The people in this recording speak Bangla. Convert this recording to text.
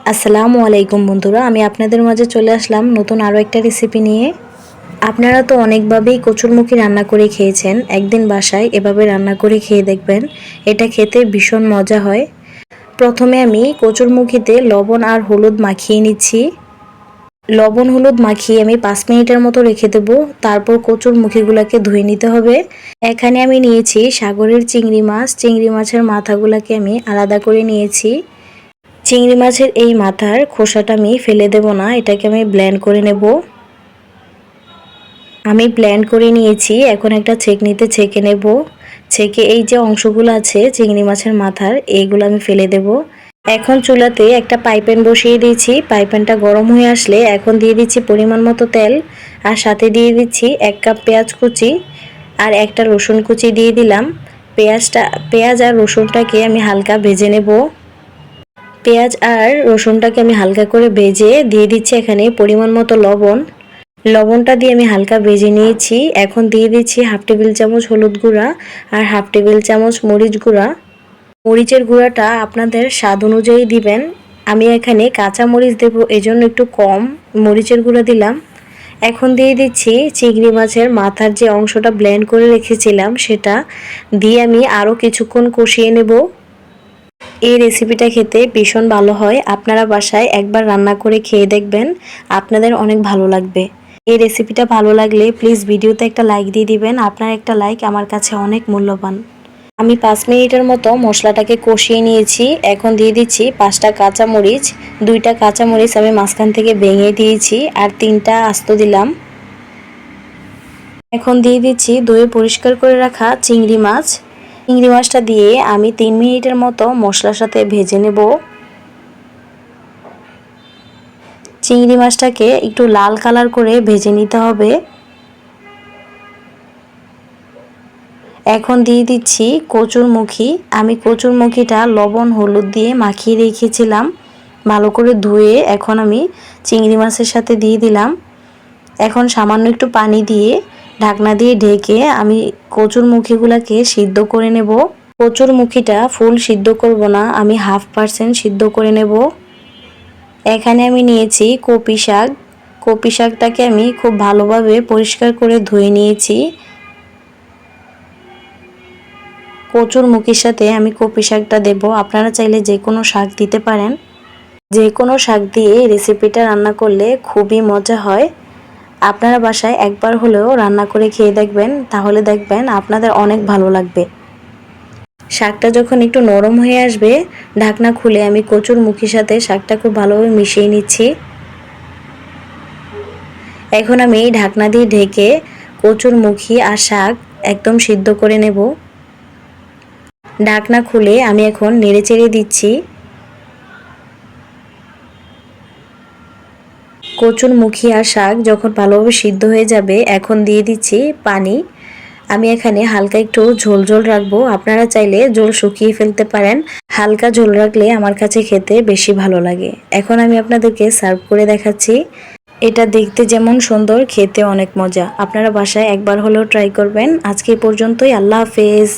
আসসালামু আলাইকুম বন্ধুরা, আমি আপনাদের মাঝে চলে আসলাম নতুন আরও একটা রেসিপি নিয়ে। আপনারা তো অনেকভাবেই কচুরমুখী রান্না করে খেয়েছেন, একদিন বাসায় এভাবে রান্না করে খেয়ে দেখবেন, এটা খেতে ভীষণ মজা হয়। প্রথমে আমি কচুরমুখীতে লবণ আর হলুদ মাখিয়ে নিচ্ছি। লবণ হলুদ মাখিয়ে আমি 5 মিনিটের মতো রেখে দেব। তারপর কচুরমুখীগুলোকে ধুয়ে নিতে হবে। এখানে আমি নিয়েছি সাগরের চিংড়ি মাছ। চিংড়ি মাছের মাথাগুলোকে আমি আলাদা করে নিয়েছি। চিংড়ি মাছের এই মাথার খোসাটা আমি ফেলে দেব না, এটাকে আমি ব্লেন্ড করে নেব। আমি ব্লেন্ড করে নিয়েছি, এখন একটা ছেঁকনিতে ছেঁকে নেব। ছেঁকে এই যে অংশগুলো আছে চিংড়ি মাছের মাথার, এইগুলো আমি ফেলে দেব। এখন চুলাতে একটা পাইপ্যান বসিয়ে দিয়েছি। পাইপ্যানটা গরম হয়ে আসলে এখন দিয়ে দিচ্ছি পরিমাণ মতো তেল, আর সাথে দিয়ে দিচ্ছি 1 কাপ পেঁয়াজ কুচি আর একটা রসুন কুচি দিয়ে দিলাম। পেঁয়াজ আর রসুনটাকে আমি হালকা ভেজে নেব। পেঁয়াজ আর রসুনটাকে আমি হালকা করে ভেজে দিয়ে দিচ্ছি এখানে পরিমাণ মতো লবণ। লবণটা দিয়ে আমি হালকা ভেজে নিয়েছি। এখন দিয়ে দিচ্ছি 1/2 টেবিল চামচ হলুদ গুঁড়া আর 1/2 টেবিল চামচ মরিচ গুঁড়া। মরিচের গুঁড়াটা আপনাদের স্বাদ অনুযায়ী দিবেন। আমি এখানে কাঁচা মরিচ দেবো, এজন্য একটু কম মরিচের গুঁড়া দিলাম। এখন দিয়ে দিচ্ছি চিংড়ি মাছের মাথার যে অংশটা ব্লেন্ড করে রেখেছিলাম, সেটা দিয়ে আমি আরও কিছুক্ষণ কষিয়ে নেব। এই রেসিপিটা খেতে ভীষণ ভালো হয়। আপনারা বাসায় একবার রান্না করে খেয়ে দেখবেন, আপনাদের অনেক ভালো লাগবে। এই রেসিপিটা ভালো লাগলে প্লিজ ভিডিওতে একটা লাইক দিয়ে দিবেন। আপনার একটা লাইক আমার কাছে অনেক মূল্যবান। আমি 5 মিনিটের মতো মশলাটাকে কষিয়ে নিয়েছি। এখন দিয়ে দিচ্ছি 5টা কাঁচামরিচ। 2টা কাঁচামরিচ আমি মাঝখান থেকে ভেঙে দিয়েছি আর 3টা আস্ত দিলাম। এখন দিয়ে দিচ্ছি ধুয়ে পরিষ্কার করে রাখা চিংড়ি মাছ। চিংড়ি মাছটা দিয়ে আমি 3 মিনিটের মতো মশলার সাথে ভেজে নেব। চিংড়ি মাছটাকে একটু লাল কালার করে ভেজে নিতে হবে। এখন দিয়ে দিচ্ছি কচুরমুখী। আমি কচুরমুখীটা লবণ হলুদ দিয়ে মাখিয়ে রেখেছিলাম, ভালো করে ধুয়ে এখন আমি চিংড়ি মাছের সাথে দিয়ে দিলাম। এখন সামান্য একটু পানি দিয়ে ঢাকনা দিয়ে ঢেকে আমি কচুরমুখীগুলোকে সিদ্ধ করে নেব। কচুরমুখীটা ফুল সিদ্ধ করব না, আমি 1/2% সিদ্ধ করে নেব। এখানে আমি নিয়েছি কপি শাক। কপি শাকটাকে আমি খুব ভালোভাবে পরিষ্কার করে ধুয়ে নিয়েছি। কচুরমুখীর সাথে আমি কপি শাকটা দেব। আপনারা চাইলে যে কোনো শাক দিতে পারেন। যে কোনো শাক দিয়ে রেসিপিটা রান্না করলে খুবই মজা হয়। আপনারা বাসায় একবার হলেও রান্না করে খেয়ে দেখবেন, তাহলে দেখবেন আপনাদের অনেক ভালো লাগবে। শাকটা যখন একটু নরম হয়ে আসবে, ঢাকনা খুলে আমি কচুরমুখীর সাথে শাকটা খুব ভালোভাবে মিশিয়ে নিচ্ছি। এখন আমি ঢাকনা দিয়ে ঢেকে কচুরমুখী আর শাক একদম সিদ্ধ করে নেব। ঢাকনা খুলে আমি এখন নেড়েচেড়ে দিচ্ছি। কচুরমুখী আর শাক যখন ভালোভাবে সিদ্ধ হয়ে যাবে, এখন দিয়ে দিচ্ছি পানি। আমি এখানে হালকা একটু ঝোল ঝোল রাখবো। আপনারা চাইলে ঝোল শুকিয়ে ফেলতে পারেন। হালকা ঝোল রাখলে আমার কাছে খেতে বেশি ভালো লাগে। এখন আমি আপনাদেরকে সার্ভ করে দেখাচ্ছি। এটা দেখতে যেমন সুন্দর, খেতে অনেক মজা। আপনারা বাসায় একবার হলেও ট্রাই করবেন। আজকে এই পর্যন্তই। আল্লাহ হাফেজ।